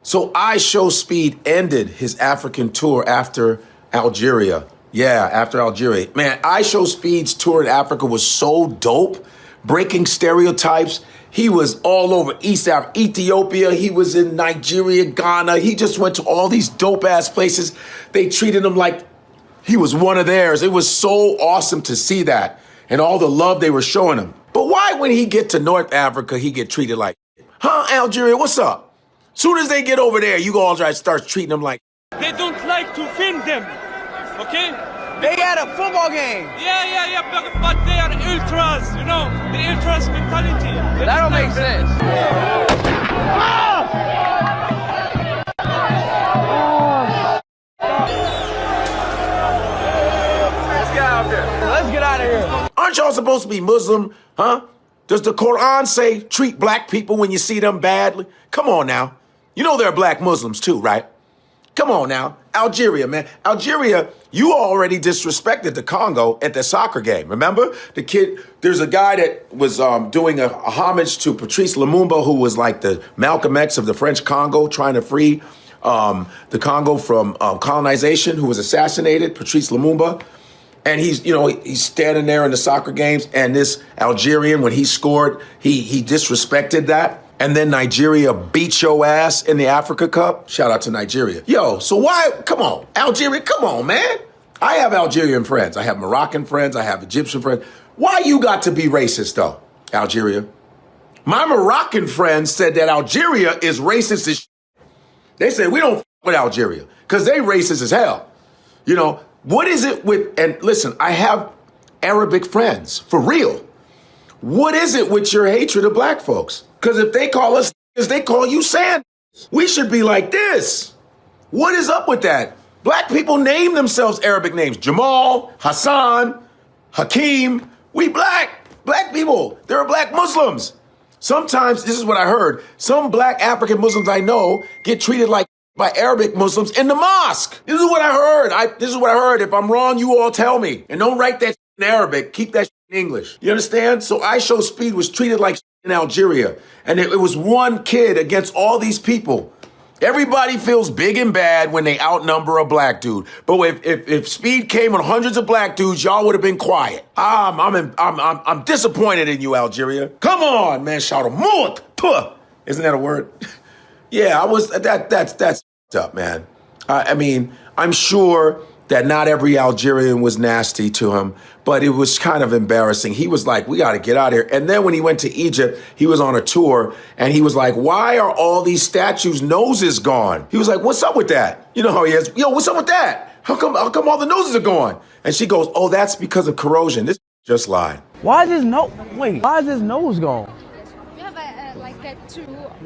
So Ishowspeed ended his African tour after Algeria. Yeah, after Algeria. Man, Ishowspeed's tour in Africa was so dope, breaking stereotypes. He was all over East Africa, Ethiopia. He was in Nigeria, Ghana. He just went to all these dope-ass places. They treated him like he was one of theirs. It was so awesome to see that and all the love they were showing him. But why when he get to North Africa, he get treated like, huh, Algeria, what's up? Soon as they get over there, you all try to start treating them like. They don't like to film them, okay? They had a football game. Yeah, but they are ultras, you know, the ultras mentality. That don't make sense. Let's get out there. Let's get out of here. Aren't y'all supposed to be Muslim, huh? Does the Quran say treat black people when you see them badly? Come on now. You know there are black Muslims too, right? Come on now. Algeria, man. Algeria, you already disrespected the Congo at the soccer game. Remember? The kid, there's a guy that was doing a homage to Patrice Lumumba, who was like the Malcolm X of the French Congo, trying to free the Congo from colonization, who was assassinated, Patrice Lumumba. And he's standing there in the soccer games, and this Algerian, when he scored, he disrespected that. And then Nigeria beat your ass in the Africa Cup. Shout out to Nigeria. Yo, so why, come on, Algeria, come on, man. I have Algerian friends. I have Moroccan friends. I have Egyptian friends. Why you got to be racist, though, Algeria? My Moroccan friends said that Algeria is racist as shit. They said, we don't f with Algeria because they racist as hell. You know, what is it with, and listen, I have Arabic friends, for real. What is it with your hatred of black folks? Because if they call us, they call you Sand. We should be like this. What is up with that? Black people name themselves Arabic names. Jamal, Hassan, Hakeem. We black people. There are black Muslims. Sometimes, this is what I heard, some black African Muslims I know get treated like by Arabic Muslims in the mosque. This is what I heard. If I'm wrong, you all tell me. And don't write that in Arabic. Keep that in English. You understand? So Ishowspeed was treated like in Algeria. And it was one kid against all these people. Everybody feels big and bad when they outnumber a black dude. But if Speed came on hundreds of black dudes, y'all would have been quiet. I'm disappointed in you, Algeria. Come on, man. Shout out, Mut. Puh. Isn't that a word? Yeah, that's up, man. I mean, I'm sure that not every Algerian was nasty to him, but it was kind of embarrassing. He was like, we got to get out of here. And then when he went to Egypt, he was on a tour, and he was like, why are all these statues' noses gone? He was like, what's up with that? You know how he is. Yo, what's up with that? How come all the noses are gone? And she goes, oh, that's because of corrosion. This just lied. Why is his nose gone? We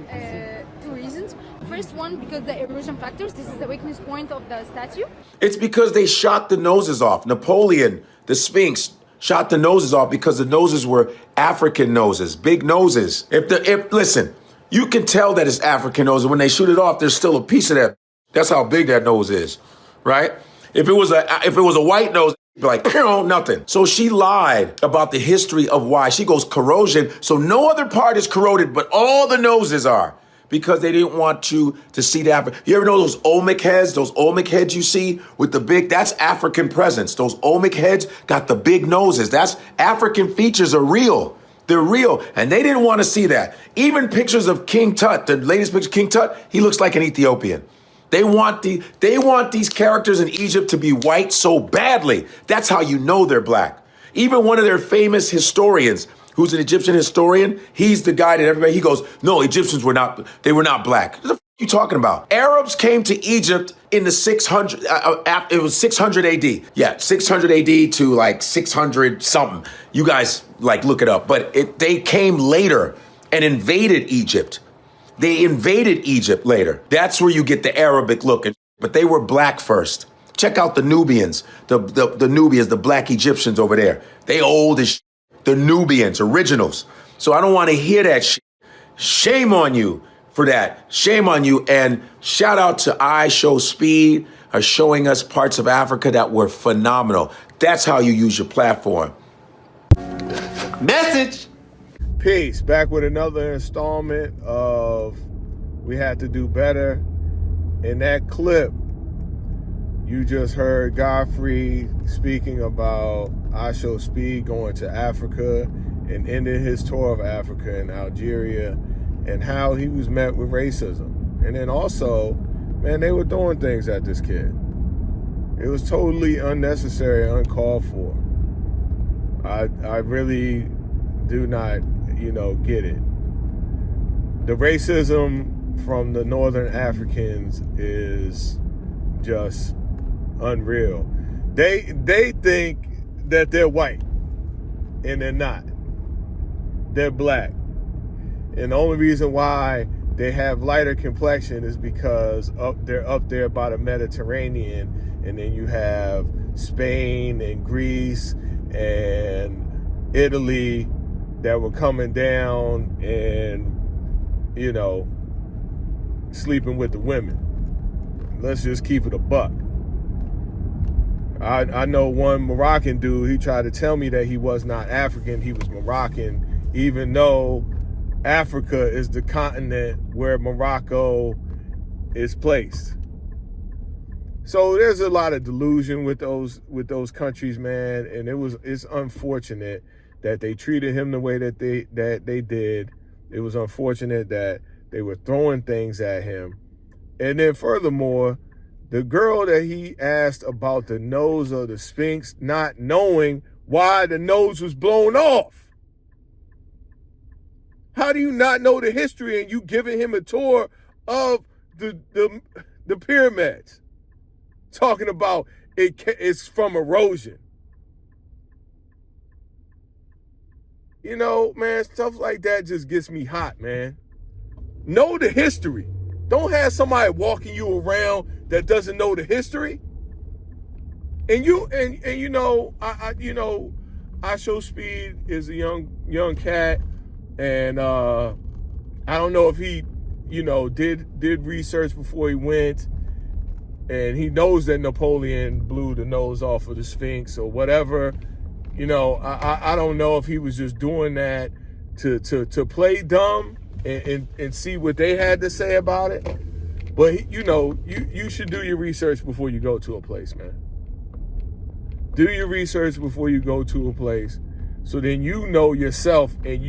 have two reasons. First one, because the erosion factors. This is the weakness point of the statue. It's because they shot the noses off. Napoleon, the Sphinx, shot the noses off because the noses were African noses, big noses. Listen, you can tell that it's African noses. When they shoot it off, there's still a piece of that. That's how big that nose is, right? If it was a white nose, it'd be like, nothing. So she lied about the history of why. She goes, corrosion. So no other part is corroded, but all the noses are. Because they didn't want you to see the You ever know those Olmec heads? Those Olmec heads you see with the big, that's African presence. Those Olmec heads got the big noses. That's African features are real. They're real. And they didn't want to see that. Even pictures of King Tut, the latest picture of King Tut, he looks like an Ethiopian. They want these characters in Egypt to be white so badly. That's how you know they're black. Even one of their famous historians, who's an Egyptian historian, he's the guy that everybody, he goes, no, Egyptians were not black. What the f*** are you talking about? Arabs came to Egypt in the 600, it was 600 AD. Yeah, 600 AD to like 600 something. You guys like look it up. But they came later and invaded Egypt. They invaded Egypt later. That's where you get the Arabic look. But they were black first. Check out the Nubians, the Nubians, the black Egyptians over there. They old as shit. The Nubians, originals. So I don't want to hear that shit. Shame on you for that. Shame on you. And shout out to Ishowspeed for showing us parts of Africa that were phenomenal. That's how you use your platform. Message. Peace. Back with another installment of We Have to Do Better. in that clip, you just heard Godfrey speaking about Ishowspeed going to Africa and ending his tour of Africa in Algeria, and how he was met with racism. And then also, man, they were throwing things at this kid. It was totally unnecessary, uncalled for. I really do not, get it. The racism from the Northern Africans is just unreal. They think that they're white, and they're not. They're black. And the only reason why they have lighter complexion is because they're up there by the Mediterranean, and then you have Spain and Greece and Italy that were coming down and, sleeping with the women. Let's just keep it a buck. I know one Moroccan dude, he tried to tell me that he was not African, he was Moroccan, even though Africa is the continent where Morocco is placed. So there's a lot of delusion with those countries, man, and it's unfortunate that they treated him the way that they did. It was unfortunate that they were throwing things at him. And then furthermore, the girl that he asked about the nose of the Sphinx, not knowing why the nose was blown off. How do you not know the history and you giving him a tour of the pyramids? Talking about it's from erosion. Man, stuff like that just gets me hot, man. Know the history. Don't have somebody walking you around that doesn't know the history. And Ishowspeed is a young cat, and I don't know if he, did research before he went, and he knows that Napoleon blew the nose off of the Sphinx or whatever. I don't know if he was just doing that to play dumb and see what they had to say about it. But you should do your research before you go to a place, man. Do your research before you go to a place, so then you know yourself, and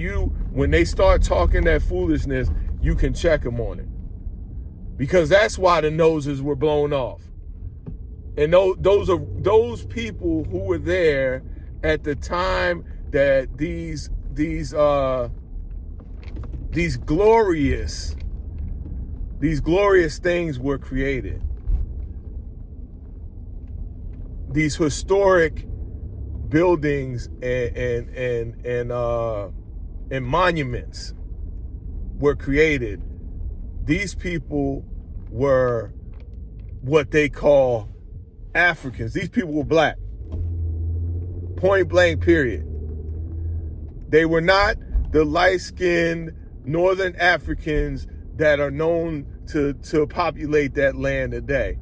when they start talking that foolishness, you can check them on it. Because that's why the noses were blown off. And those people who were there at the time that these glorious things were created. These historic buildings and monuments were created. These people were what they call Africans. These people were black. Point blank, period. They were not the light-skinned Northern Africans that are known to populate that land today.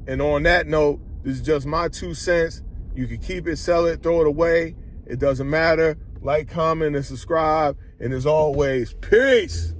And on that note, this is just my 2 cents. You can keep it, sell it, throw it away. It doesn't matter. Like, comment, and subscribe. And as always, peace.